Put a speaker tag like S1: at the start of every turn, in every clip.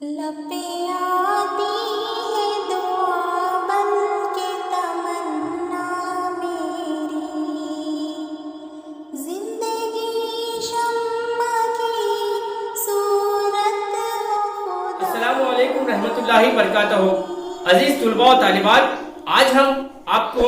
S1: लपे आती है दुआ बन के तमन्ना मेरी, जिंदगी शम्मा की सूरत हो खुदा।
S2: अस्सलामु अलैकुम रहमतुल्लाहि बरकातहू। अजीज तुलबा और तालिबात, आज हम आपको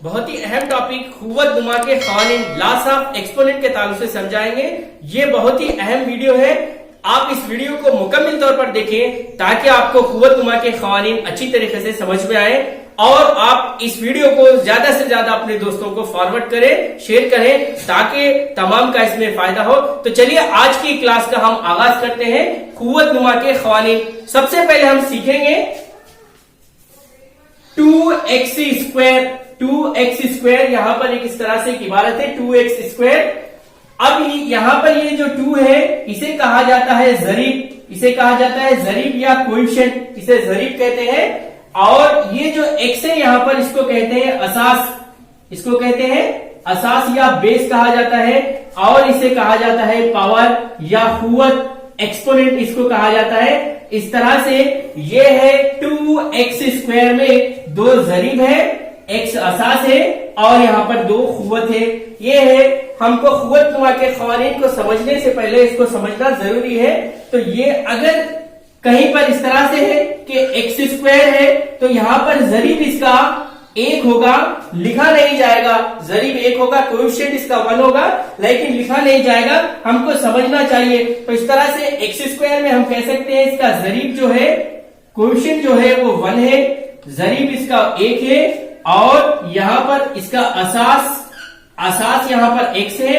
S2: बहुत ही अहम टॉपिक खुव्वत नुमा के क़वानीन लॉस ऑफ एक्सपोनेंट के ताल्लुक से समझाएंगे। ये बहुत ही अहम वीडियो है, आप इस वीडियो को मुकम्मल तौर पर देखें ताकि आपको खुव्वत नुमा के क़वानीन अच्छी तरीके से समझ में आए और आप इस वीडियो को ज्यादा से ज्यादा अपने दोस्तों को फॉरवर्ड करें, शेयर करें ताकि तमाम का इसमें फायदा हो। तो चलिए आज की क्लास का हम आगाज करते हैं खुव्वत नुमा के क़वानीन। सबसे पहले हम सीखेंगे 2x स्क्वायर। यहां पर एक इस तरह से एक इबारत है 2x स्क्वायर। अब यहां पर ये जो 2 है इसे कहा जाता है जरीब, इसे कहा जाता है जरीब या कोएफिशिएंट, इसे जरीब कहते हैं। और ये जो x है यहां पर इसको कहते हैं असास, इसको कहते हैं असास या बेस कहा जाता है। और इसे कहा जाता है पावर या खुव्वत, एक्सपोनेंट इसको कहा जाता है। इस तरह से ये है 2x स्क्वायर में 2 जरीब है, x असास है और यहाँ पर 2 खुव्वत है। ये है, हमको खुव्वत नुमा के क़वानीन को समझने से पहले इसको समझना जरूरी है। तो ये अगर कहीं पर इस तरह से है कि x स्क्वायर है तो यहाँ पर जरीब इसका 1 होगा, लिखा नहीं जाएगा। जरीब 1 होगा, कोएफिशिएंट इसका 1 होगा, लेकिन लिखा नहीं जाएगा, हमको समझना चाहिए। तो इस तरह से x स्क्वायर में हम कह सकते हैं इसका जरीब जो है, कोएफिशिएंट जो है वो 1 है, जरीब इसका 1 है और यहाँ पर इसका असास यहाँ पर x है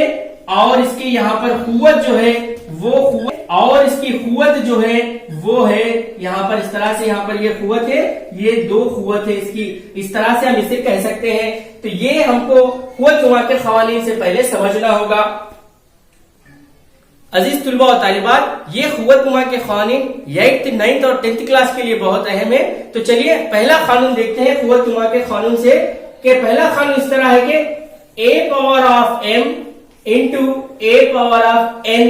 S2: और इसकी यहाँ पर खुव्वत जो है वो खुव्वत, और इसकी खुव्वत जो है वो है यहाँ पर इस तरह से, यहाँ पर ये खुव्वत है, ये 2 खुव्वत है इसकी। इस तरह से हम इसे कह सकते हैं। तो ये हमको खुव्वत नुमा के क़वानीन से पहले समझना होगा। अजीज तुलबा और तालिबात, ये खुव्वत नुमा के क़वानीन 8th, 9th और 10th क्लास के लिए बहुत अहम है। तो चलिए पहला कानून देखते हैं खुव्वत नुमा के क़ानून से। कि पहला कानून इस तरह है कि a power of m into a power of n,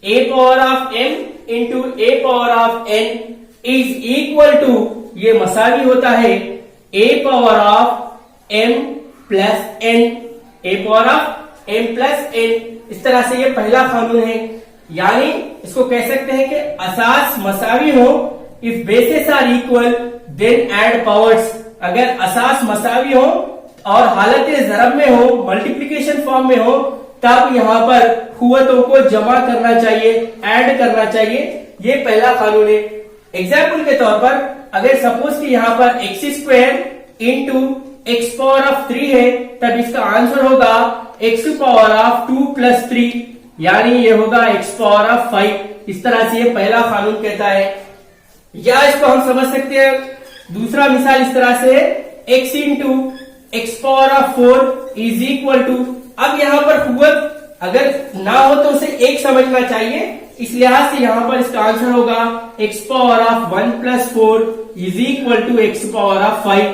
S2: a power of m into a power of n is equal to, ये मसावी होता है a power of m plus n, a power of m plus n। इस तरह से ये पहला कानून है। यानी इसको कह सकते हैं कि असास मसावी हो, if basis are equal then add powers. अगर असास मसावी हो और हालत ज़रब में हो, मल्टीप्लिकेशन फॉर्म में हो, तब यहाँ पर खुव्वतों को जमा करना चाहिए, ऐड करना चाहिए। ये पहला कानून है। एग्जाम्पल के तौर पर अगर सपोज कि यहाँ पर x square into x power of 3 है, तब इसका आंसर होगा x पावर ऑफ 2 प्लस 3, यानी ये होगा x पावर ऑफ 5। इस तरह से ये पहला कानून कहता है। या इसको हम समझ सकते हैं, दूसरा मिसाल इस तरह से है x into x power of 4 is equal to. अब यहाँ पर खुव्वत अगर ना हो तो उसे 1 समझना चाहिए, इस लिहाज से यहाँ पर इसका आंसर होगा x power of 1 plus 4 is equal to x power of 5।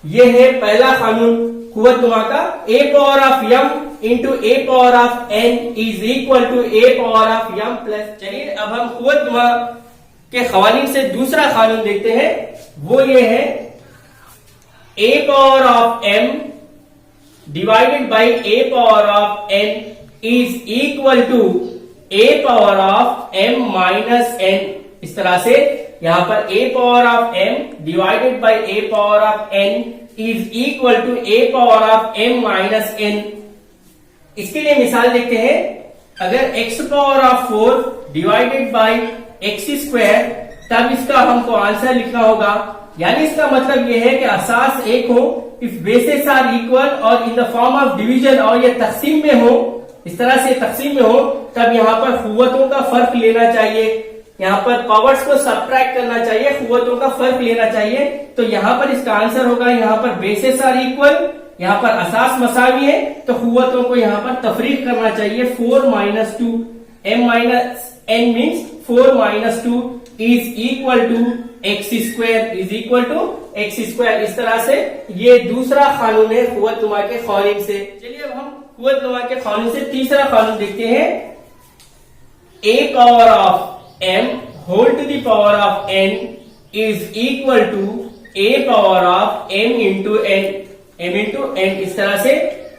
S2: ये है पहला कानून खुव्वत नुमा का। a power of m into a power of n is equal to a power of m plus. चलिए अब हम खुव्वत नुमा के क़वानीन से दूसरा कानून देखते हैं। वो ये है a power of m divided by a power of n is equal to a power of m minus n। इस तरह से यहाँ पर a power of m divided by a power of n is equal to a power of m minus n। इसके लिए मिसाल देखते हैं। अगर x power of 4 divided by x square, तब इसका हमको आंसर लिखना होगा। यानी इसका मतलब यह है कि असास 1 हो, इफ बेसिस आर इक्वल और इन द फॉर्म ऑफ डिवीजन, और ये तकसीम में हो, इस तरह से तकसीम में हो, तब यहाँ पर खुव्वतों का फर्क लेना चाहिए। यहाँ पर पावर्स को सबट्रैक्ट करना चाहिए, खुव्वतों का फर्क लेना चाहिए। तो यहाँ पर इसका आंसर होगा, यहाँ पर बेसिस आर इक्वल, यहाँ पर असास मसावी है, तो खुव्वतों को यहाँ पर तफरीक करना चाहिए। 4 minus 2 m minus n means 4 minus 2 is equal to x square is equal to x square. इस तरह से ये दूसरा कानून है खुव्वत नुमा के क़वानीन से। चलिए अब हम खुव्वत नुमा के क़वानीन से तीसरा कानून देखते हैं। a power of m whole to the power of n is equal to a power of m into n। इस तरह से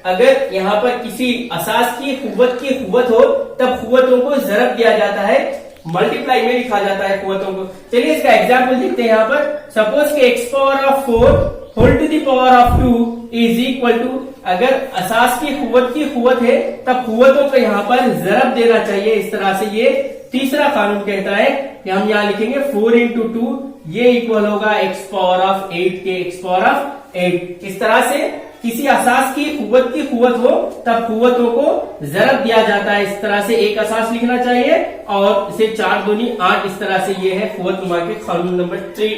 S2: अगर यहाँ पर किसी असास की कुव्वत हो तब कुव्वतों को जरब दिया जाता है, मल्टीप्लाई में लिखा जाता है कुव्वतों को। चलिए इसका एग्जाम्पल देखते हैं। यहाँ पर सपोज के x power of 4 whole to the power of 2 is equal to, अगर असास की कुव्वत है तब कुव्वतों को यहाँ पर जरब देना चाहिए। इस तरह से ये तीसरा कानून कहता है कि हम यहाँ लिखेंगे 4 इंटू 2, ये इक्वल होगा x पावर ऑफ 8 के x पावर ऑफ 8। इस तरह से किसी असास की कुव्वत हो तब कुव्वतों को जरब दिया जाता है। इस तरह से एक असास लिखना चाहिए और इसे 4 दूनी 8। इस तरह से ये है कुव्वतनुमा के कानून नंबर 3।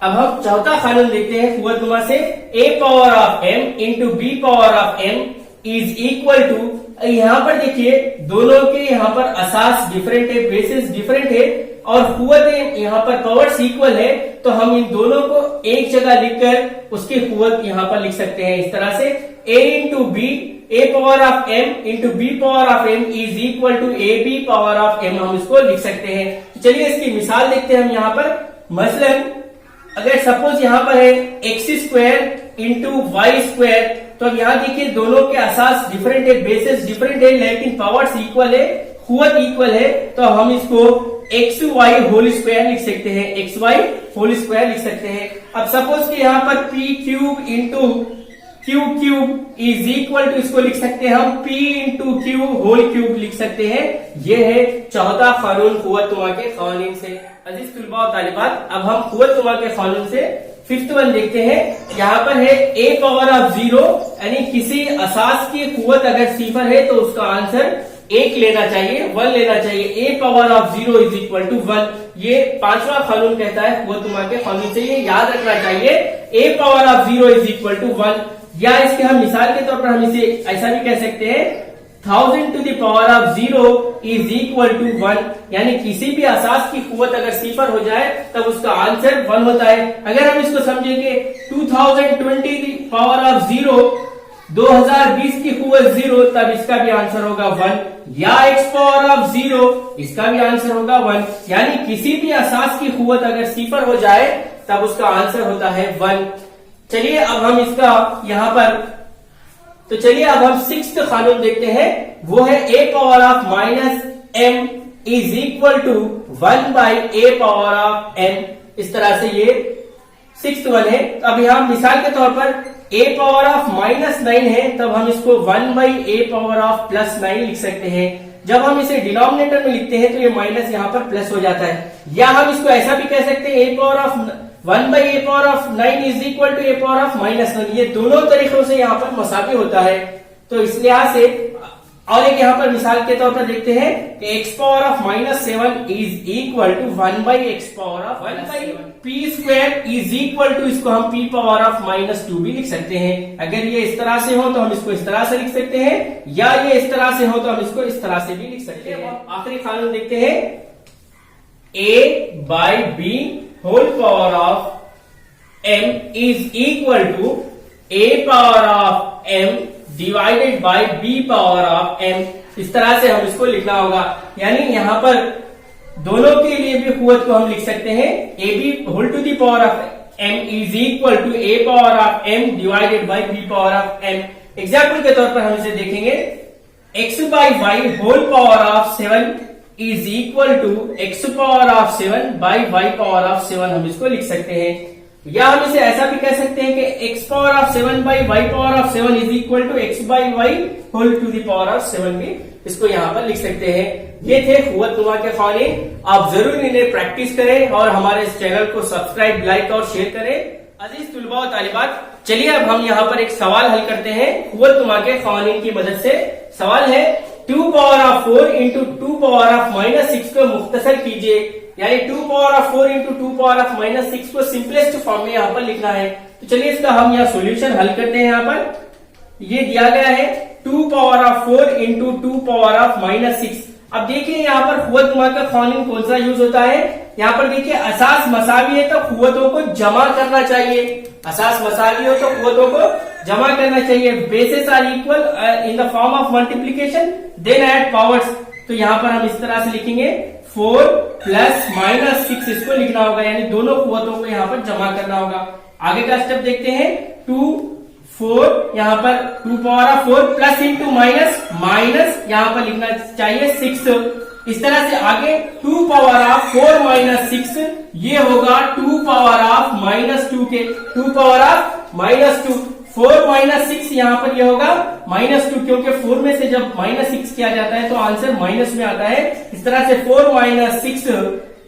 S2: अब हम चौथा कानून देखते हैं कुव्वतनुमा से। a power of m into b power of m is equal to, यहाँ पर देखिए दोनों के यहाँ पर असास डिफरेंट है, बेसिस डिफरेंट है और कुव्वतें यहाँ पर पावर्स इक्वल है, तो हम इन दोनों को एक जगह लिखकर उसकी कुव्वत यहाँ पर लिख सकते हैं। इस तरह से a into b, a power of m into b power of m is equal to a b power of m, हम इसको लिख सकते हैं। चलिए इसकी मिसाल देखते हैं हम यहाँ पर। मसलन अगर सपोज यहाँ पर है x square into y square, तो अब यहाँ देखिए दोनों के असास डिफरेंट है, बेसिस डिफरेंट है, लेकिन पावर्स इक्वल है, कुव्वत इक्वल है, तो हम इसको एक्स वाई होल स्क्वायर लिख सकते हैं, एक्स वाई होल स्क्वायर लिख सकते हैं। अब सपोज कि यहाँ पर p cube into q cube is equal to, इसको लिख सकते हैं हम p into q whole cube लिख सकते हैं। ये है चौथा कानून कुव्वतनुमा के कानून से। अजीज तुलबा और तालिबात, अब हम कुव्वतनुमा के कानून से फिफ्थ वन देखते हैं। यहाँ पर है a पावर ऑफ 0, यानी किसी असास की कुव्वत अगर सिफर है तो उसका आंसर 1 लेना चाहिए, 1 लेना चाहिए। a power of 0 is equal to 1, ये पांचवा कानून कहता है कुव्वतनुमा के कानून से, ये याद रखना चाहिए। a power of 0 is equal to 1, या इसके हम मिसाल के तौर पर हम इसे ऐसा भी कह सकते हैं 1000 to the power of 0 is equal to 1, यानी किसी भी असास की कुव्वत अगर सिफर हो जाए तब उसका आंसर 1 होता है। अगर हम इसको समझेंगे 2020 की पावर ऑफ 0, 2020 की कुव्वत 0, तब इसका भी आंसर होगा 1, या x पावर ऑफ 0, इसका भी आंसर होगा 1, यानी किसी भी असास की कुव्वत अगर सिफर हो जाए तब उसका आंसर होता है 1। चलिए अब हम इसका यहाँ पर, तो चलिए अब हम सिक्स्थ कानून देखते हैं। वो है a power of minus m is equal to 1 by a power of m। इस तरह से ये सिक्स्थ वन है। अब यहाँ मिसाल के तौर पर a पावर ऑफ माइनस 9 है, तब हम इसको 1 by a power of plus 9 लिख सकते हैं। जब हम इसे डिनोमिनेटर में लिखते हैं तो ये माइनस यहाँ पर प्लस हो जाता है। या हम इसको ऐसा भी कह सकते हैं a power of 1 by a power of 9 is equal to a power of minus 9। ये दोनों तरीकों से यहाँ पर मसावी होता है। तो इस लिहाज से और एक यहाँ पर मिसाल के तौर पर देखते हैं कि x power of minus 7 is equal to 1 by x power of 1 by p square is equal to, इसको हम p पावर ऑफ माइनस 2 भी लिख सकते हैं। अगर ये इस तरह से हो तो हम इसको इस तरह से लिख सकते हैं, या ये इस तरह से हो तो हम इसको इस तरह से भी लिख सकते हैं। आखिरी कानून देखते हैं, a by b whole power of m is equal to a power of m divided by b power of m। इस तरह से हम इसको लिखना होगा, यानी यहाँ पर दोनों के लिए भी कुव्वत को हम लिख सकते हैं a b whole to the power of m is equal to a power of m divided by b power of m। Example के तौर पर हम इसे देखेंगे, x by y whole power of 7 is equal to x power of 7 by y power of 7, हम इसको लिख सकते हैं। या हम इसे ऐसा भी कह सकते हैं कि x power of 7 by y power of 7 is equal to x by y whole to the power of 7 भी इसको यहाँ पर लिख सकते हैं। ये थे कुव्वतनुमा के कानून। आप जरूर इन्हें प्रैक्टिस करें और हमारे इस चैनल को सब्सक्राइब, लाइक और शेयर करें। अजीज तुलबा और तालिबात, चलिए अब हम यहाँ पर एक सवाल हल करते हैं कुव्वतनुमा के कानून की मदद से। सवाल है 2 power of 4 into 2 power of minus 6 को मुख्तसर कीजिए, यानी 2 power of 4 into 2 power of minus 6 को सिंपलेस्ट फॉर्म में यहाँ पर लिखना है। तो चलिए इसका हम यहाँ सोल्यूशन हल करते हैं। यहाँ पर ये दिया गया है 2 power of 4 into 2 power of minus 6। अब देखिए यहाँ पर कुव्वतनुमा का कानून कौन सा यूज होता है। यहाँ पर देखिए असास मसावी है तो कुव्वतों को जमा करना चाहिए, असास मसावी हो तो कुव्वतों को जमा करना चाहिए। Basis are equal in the form of multiplication, then add powers. तो यहाँ पर हम इस तरह से लिखेंगे 4 प्लस माइनस 6 इसको लिखना होगा, यानी दोनों कुव्वतों को यहाँ पर जमा करना होगा। आगे का स्टेप देखते हैं। 2 4 यहाँ पर 2 power of 4 plus into minus यहाँ पर लिखना चाहिए 6। इस तरह से आगे 2 पावर ऑफ 4 माइनस 6 ये होगा 2 पावर ऑफ -2 के 2 पावर ऑफ -2। 4 माइनस 6 यहाँ पर ये होगा -2, क्योंकि 4 में से जब -6 किया जाता है तो आंसर माइनस में आता है। इस तरह से 4 माइनस 6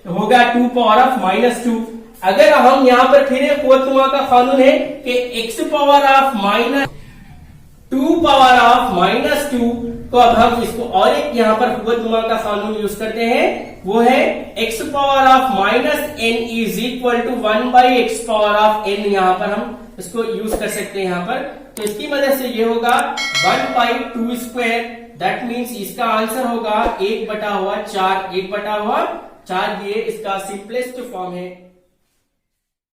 S2: होगा 2 पावर ऑफ -2। अगर हम यहाँ पर फिर एक कुव्वतनुमा का कानून है कि x power of -2 power of -2 तो अब हम इसको और एक यहाँ पर कुव्वतनुमा का कानून यूज करते हैं, वो है x power of -n is equal to 1/x power of n। यहाँ पर हम इसको यूज कर सकते हैं यहाँ पर। तो इसकी मदद से ये होगा 1/2²। दैट मीन्स इसका आंसर होगा 1/4। 1/4 ये इसका सिंपलेस्ट फॉर्म है।